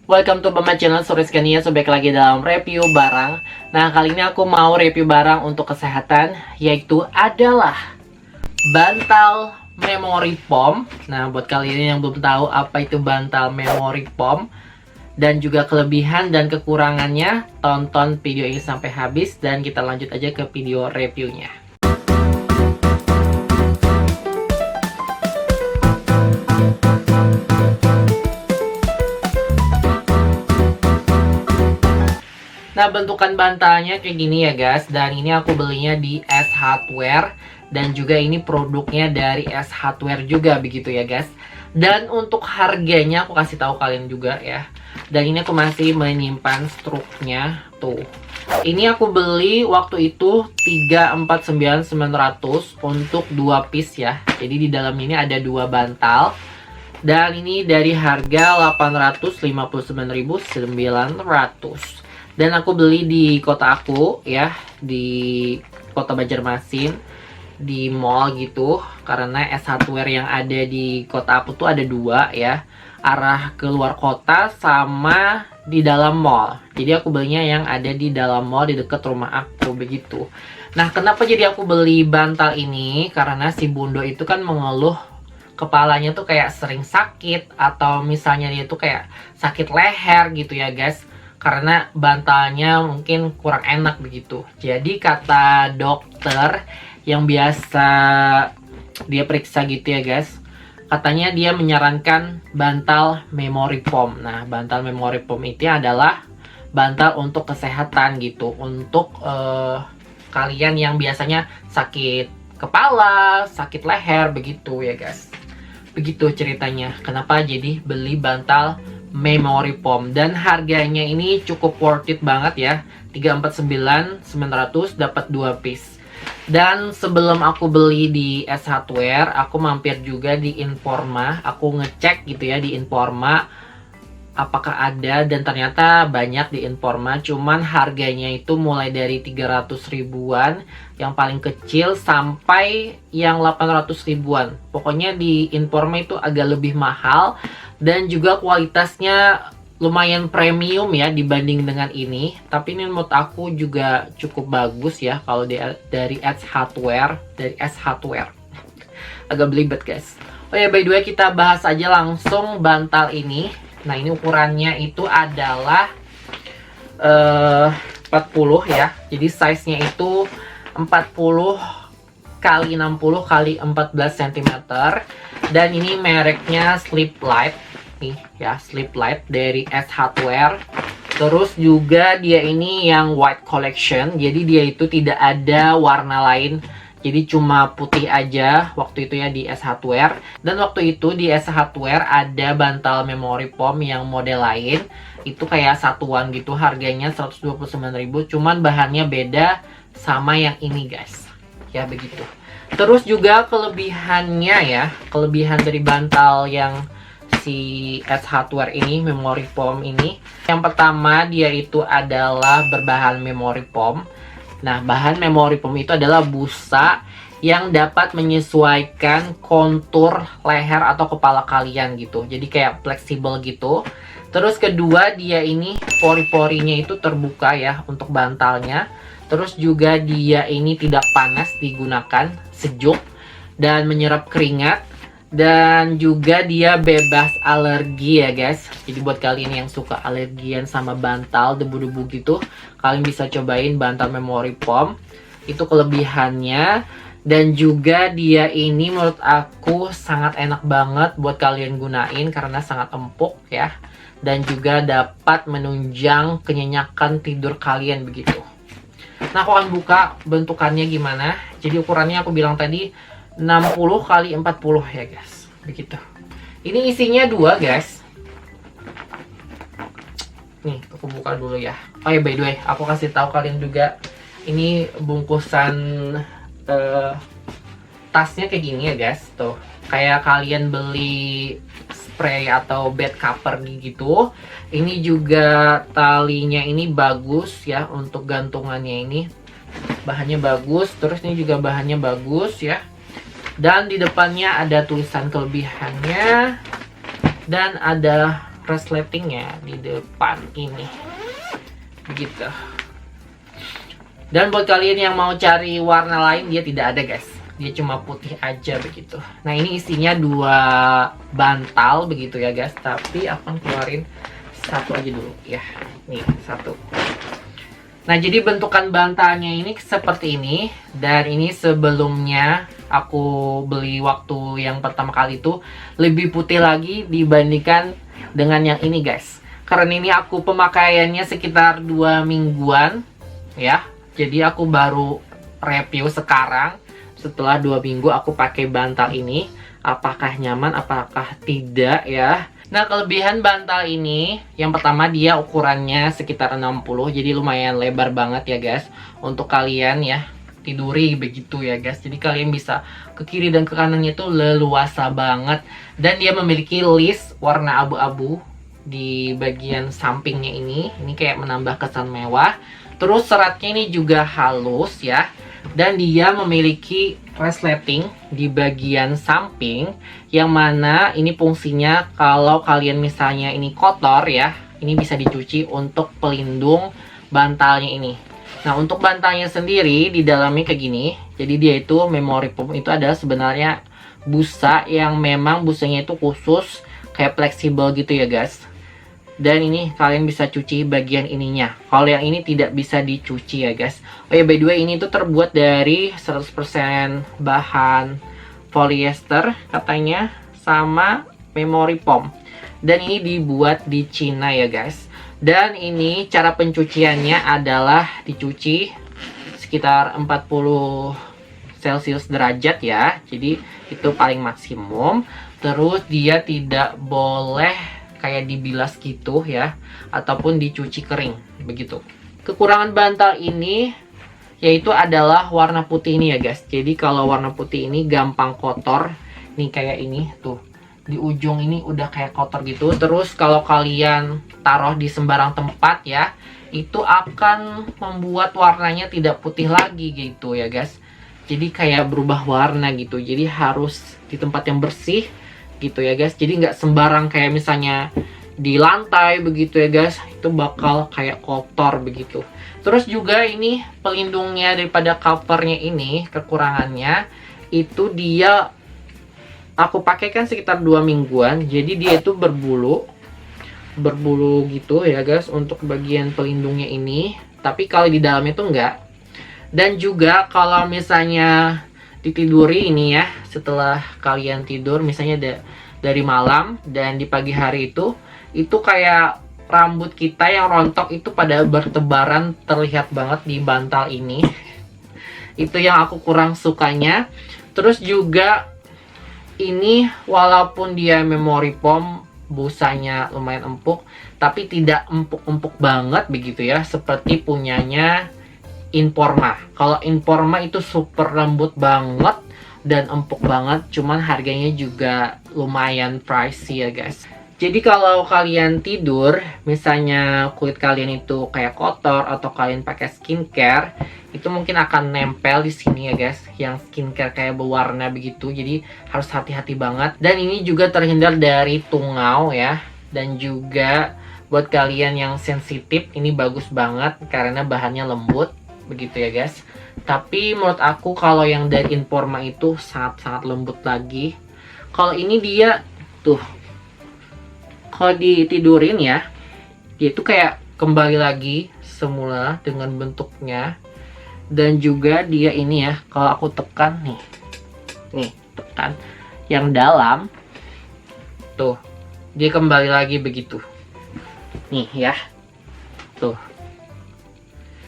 Welcome to my channel Suriskania. So back lagi dalam review barang. Nah, kali ini aku mau review barang untuk kesehatan, yaitu adalah bantal memory foam. Nah, buat kalian yang belum tahu apa itu bantal memory foam dan juga kelebihan dan kekurangannya, tonton video ini sampai habis dan kita lanjut aja ke video reviewnya. Nah, bentukan bantalnya kayak gini ya guys. Dan ini aku belinya di S Hardware. Dan juga ini produknya dari S Hardware juga begitu ya guys. Dan untuk harganya aku kasih tahu kalian juga ya. Dan ini aku masih menyimpan struknya. Tuh. Ini aku beli waktu itu 349.900 untuk 2 piece ya. Jadi di dalam ini ada 2 bantal. Dan ini dari harga 859.900. Dan aku beli di kota aku ya, di kota Banjarmasin, di mall gitu. Karena S Hardware yang ada di kota aku tuh ada 2 ya, arah keluar kota sama di dalam mall. Jadi aku belinya yang ada di dalam mall di dekat rumah aku begitu. Nah, kenapa jadi aku beli bantal ini? Karena si Bundo itu kan mengeluh kepalanya tuh kayak sering sakit, atau misalnya dia tuh kayak sakit leher gitu ya guys, karena bantalnya mungkin kurang enak begitu. Jadi kata dokter yang biasa dia periksa gitu ya guys, katanya dia menyarankan bantal memory foam. Nah, bantal memory foam itu adalah bantal untuk kesehatan gitu, untuk kalian yang biasanya sakit kepala, sakit leher begitu ya guys. Begitu ceritanya kenapa jadi beli bantal memory foam. Dan harganya ini cukup worth it banget ya, 349.900 dapat 2 piece. Dan sebelum aku beli di S Hardware, aku mampir juga di Informa. Aku ngecek gitu ya di Informa apakah ada, dan ternyata banyak di Informa. Cuman harganya itu mulai dari 300 ribuan yang paling kecil sampai yang 800 ribuan. Pokoknya di Informa itu agak lebih mahal. Dan juga kualitasnya lumayan premium ya dibanding dengan ini. Tapi ini menurut aku juga cukup bagus ya kalau dari S Hardware. Agak belibet guys. Oh ya, by the way, kita bahas aja langsung bantal ini. Nah, ini ukurannya itu adalah 40 ya. Jadi size-nya itu 40 kali 60 kali 14 cm. Dan ini mereknya Sleep Light nih ya, Sleep Light dari S Hardware. Terus juga dia ini yang white collection, jadi dia itu tidak ada warna lain, jadi cuma putih aja waktu itu ya di S Hardware. Dan waktu itu di S Hardware ada bantal memory foam yang model lain, itu kayak satuan gitu, harganya 129.000, cuman bahannya beda sama yang ini guys ya begitu. Terus juga kelebihannya ya, kelebihan dari bantal yang si S Hardware ini, memory foam ini, yang pertama dia itu adalah berbahan memory foam. Nah, bahan memory foam itu adalah busa yang dapat menyesuaikan kontur leher atau kepala kalian gitu, jadi kayak fleksibel gitu. Terus kedua, dia ini pori-porinya itu terbuka ya untuk bantalnya. Terus juga dia ini tidak panas digunakan, sejuk dan menyerap keringat. Dan juga dia bebas alergi ya guys. Jadi buat kalian yang suka alergian sama bantal, debu-debu gitu, kalian bisa cobain bantal memory foam. Itu kelebihannya. Dan juga dia ini menurut aku sangat enak banget buat kalian gunain karena sangat empuk ya. Dan juga dapat menunjang kenyenyakan tidur kalian begitu. Nah, aku akan buka bentukannya gimana. Jadi ukurannya aku bilang tadi 60 kali 40 ya guys. Begitu. Ini isinya 2 guys. Nih, aku buka dulu ya. Oh ya, by the way, aku kasih tahu kalian juga, ini bungkusan tasnya kayak gini ya guys. Tuh, kayak kalian beli spray atau bed cover gitu. Ini juga talinya ini bagus ya untuk gantungannya ini. Bahannya bagus, terus ini juga bahannya bagus ya. Dan di depannya ada tulisan kelebihannya dan ada resletingnya di depan ini begitu. Dan buat kalian yang mau cari warna lain, dia tidak ada guys, dia cuma putih aja begitu. Nah ini isinya 2 bantal begitu ya guys, tapi akan keluarin satu aja dulu ya. Nih satu. Nah jadi bentukan bantalnya ini seperti ini, dan ini sebelumnya aku beli waktu yang pertama kali itu lebih putih lagi dibandingkan dengan yang ini guys. Karena ini aku pemakaiannya sekitar 2 mingguan ya, jadi aku baru review sekarang setelah 2 minggu aku pakai bantal ini, apakah nyaman apakah tidak ya. Nah kelebihan bantal ini, yang pertama dia ukurannya sekitar 60, jadi lumayan lebar banget ya guys untuk kalian ya tiduri begitu ya guys. Jadi kalian bisa ke kiri dan ke kanannya itu leluasa banget. Dan dia memiliki list warna abu-abu di bagian sampingnya ini kayak menambah kesan mewah. Terus seratnya ini juga halus ya, dan dia memiliki resleting di bagian samping, yang mana ini fungsinya kalau kalian misalnya ini kotor ya, ini bisa dicuci untuk pelindung bantalnya ini. Nah untuk bantalnya sendiri di dalamnya kayak gini, jadi dia itu memory foam itu adalah sebenarnya busa yang memang busanya itu khusus kayak fleksibel gitu ya guys. Dan ini kalian bisa cuci bagian ininya. Kalau yang ini tidak bisa dicuci ya guys. Oh ya by the way, ini tuh terbuat dari 100% bahan polyester katanya, sama memory foam. Dan ini dibuat di Cina ya guys. Dan ini cara pencuciannya adalah dicuci sekitar 40 Celcius derajat ya. Jadi itu paling maksimum. Terus dia tidak boleh kayak dibilas gitu ya, ataupun dicuci kering begitu. Kekurangan bantal ini yaitu adalah warna putih ini ya guys. Jadi kalau warna putih ini gampang kotor. Nih kayak ini tuh, di ujung ini udah kayak kotor gitu. Terus kalau kalian taruh di sembarang tempat ya, itu akan membuat warnanya tidak putih lagi gitu ya guys. Jadi kayak berubah warna gitu. Jadi harus di tempat yang bersih gitu ya guys. Jadi nggak sembarang kayak misalnya di lantai begitu ya guys, itu bakal kayak kotor begitu. Terus juga ini pelindungnya daripada covernya ini, kekurangannya itu dia aku pakai kan sekitar 2 mingguan, jadi dia itu berbulu gitu ya guys untuk bagian pelindungnya ini, tapi kalau di dalamnya itu enggak. Dan juga kalau misalnya ditiduri ini ya, setelah kalian tidur misalnya dari malam dan di pagi hari itu kayak rambut kita yang rontok itu pada bertebaran terlihat banget di bantal ini. Itu yang aku kurang sukanya. Terus juga ini walaupun dia memory foam, busanya lumayan empuk, tapi tidak empuk-empuk banget begitu ya, seperti punyanya Informa. Kalau Informa itu super lembut banget dan empuk banget, cuman harganya juga lumayan pricey ya guys. Jadi kalau kalian tidur, misalnya kulit kalian itu kayak kotor atau kalian pakai skincare, itu mungkin akan nempel di sini ya guys, yang skincare kayak berwarna begitu. Jadi harus hati-hati banget. Dan ini juga terhindar dari tungau ya. Dan juga buat kalian yang sensitif, ini bagus banget karena bahannya lembut begitu ya guys. Tapi menurut aku kalau yang dari Informa itu sangat-sangat lembut lagi. Kalau ini dia tuh, kalau ditidurin ya, dia itu kayak kembali lagi semula dengan bentuknya. Dan juga dia ini ya, kalau aku tekan nih tekan yang dalam tuh, dia kembali lagi begitu nih ya tuh.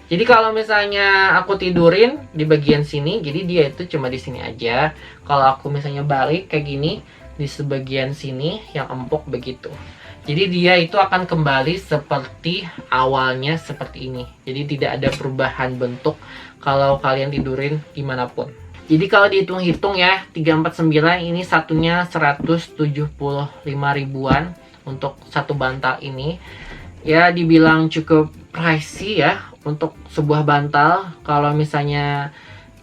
Jadi kalau misalnya aku tidurin di bagian sini, jadi dia itu cuma di sini aja. Kalau aku misalnya balik kayak gini, di sebagian sini yang empuk begitu. Jadi dia itu akan kembali seperti awalnya seperti ini. Jadi tidak ada perubahan bentuk kalau kalian tidurin gimana pun. Jadi kalau dihitung-hitung ya, 349 ini satunya 175 ribuan untuk satu bantal ini. Ya dibilang cukup pricey ya untuk sebuah bantal. Kalau misalnya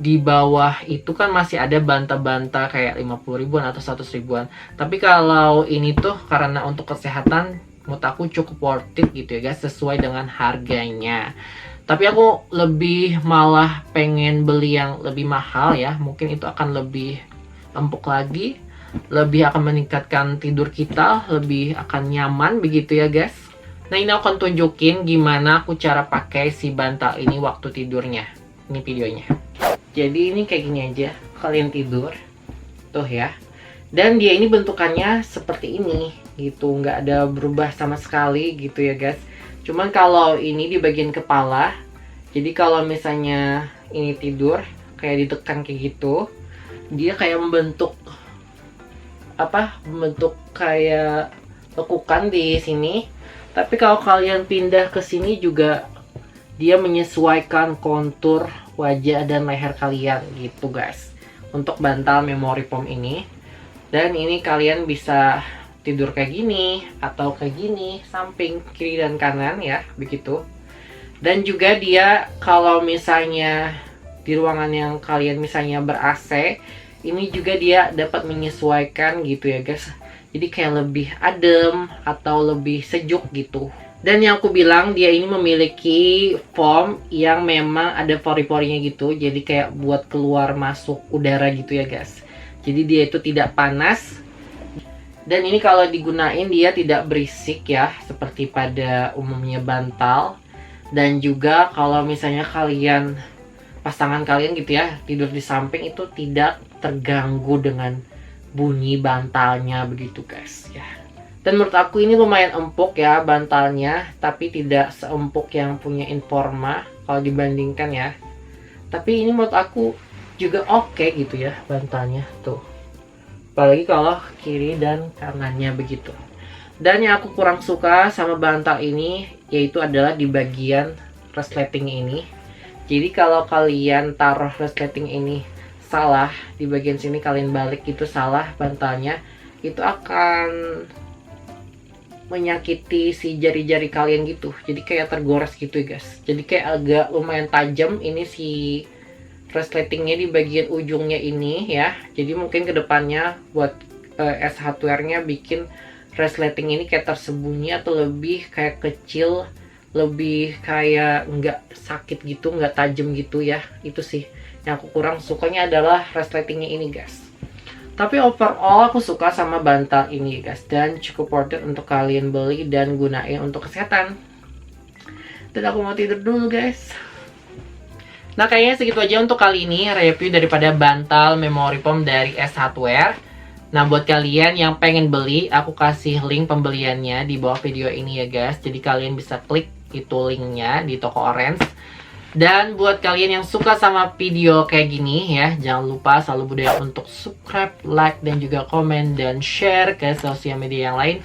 di bawah itu kan masih ada bantal-bantal kayak 50 ribuan atau 100 ribuan. Tapi kalau ini tuh karena untuk kesehatan menurut aku cukup worth it gitu ya guys, sesuai dengan harganya. Tapi aku lebih malah pengen beli yang lebih mahal ya, mungkin itu akan lebih empuk lagi, lebih akan meningkatkan tidur kita, lebih akan nyaman begitu ya guys. Nah ini aku akan tunjukin gimana aku cara pakai si bantal ini waktu tidurnya. Ini videonya. Jadi ini kayak gini aja, kalian tidur, tuh ya. Dan dia ini bentukannya seperti ini, gitu, nggak ada berubah sama sekali gitu ya guys. Cuman kalau ini di bagian kepala, jadi kalau misalnya ini tidur, kayak ditekan kayak gitu, dia kayak membentuk membentuk kayak lekukan di sini. Tapi kalau kalian pindah ke sini juga dia menyesuaikan kontur wajah dan leher kalian gitu guys. Untuk bantal memory foam ini. Dan ini kalian bisa tidur kayak gini atau kayak gini, samping, kiri dan kanan ya, begitu. Dan juga dia kalau misalnya di ruangan yang kalian misalnya ber-AC, ini juga dia dapat menyesuaikan gitu ya guys. Jadi kayak lebih adem atau lebih sejuk gitu. Dan yang aku bilang dia ini memiliki foam yang memang ada pori-porinya gitu. Jadi kayak buat keluar masuk udara gitu ya guys. Jadi dia itu tidak panas. Dan ini kalau digunain dia tidak berisik ya, seperti pada umumnya bantal. Dan juga kalau misalnya kalian, pasangan kalian gitu ya, tidur di samping itu tidak terganggu dengan bunyi bantalnya begitu guys ya. Dan menurut aku ini lumayan empuk ya bantalnya, tapi tidak seempuk yang punya Informa kalau dibandingkan ya. Tapi ini menurut aku juga oke gitu ya bantalnya tuh. Apalagi kalau kiri dan kanannya begitu. Dan yang aku kurang suka sama bantal ini yaitu adalah di bagian resleting ini. Jadi kalau kalian taruh resleting ini salah, di bagian sini kalian balik itu salah bantalnya, itu akan menyakiti si jari-jari kalian gitu. Jadi kayak tergores gitu ya guys. Jadi kayak agak lumayan tajam ini si resletingnya di bagian ujungnya ini ya. Jadi mungkin kedepannya buat S hardware-nya bikin resleting ini kayak tersembunyi atau lebih kayak kecil, lebih kayak nggak sakit gitu, nggak tajam gitu ya. Itu sih yang aku kurang sukanya adalah resletingnya ini guys. Tapi overall aku suka sama bantal ini guys, dan cukup worth it untuk kalian beli dan gunain untuk kesehatan. Dan aku mau tidur dulu guys. Nah kayaknya segitu aja untuk kali ini review daripada bantal memory foam dari S Hardware. Nah buat kalian yang pengen beli, aku kasih link pembeliannya di bawah video ini ya guys. Jadi kalian bisa klik itu linknya di toko orange. Dan buat kalian yang suka sama video kayak gini ya, jangan lupa selalu budaya untuk subscribe, like, dan juga komen dan share ke sosial media yang lain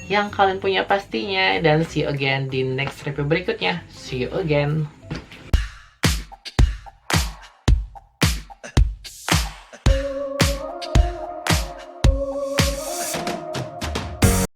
yang kalian punya pastinya. Dan see you again di next review berikutnya. See you again.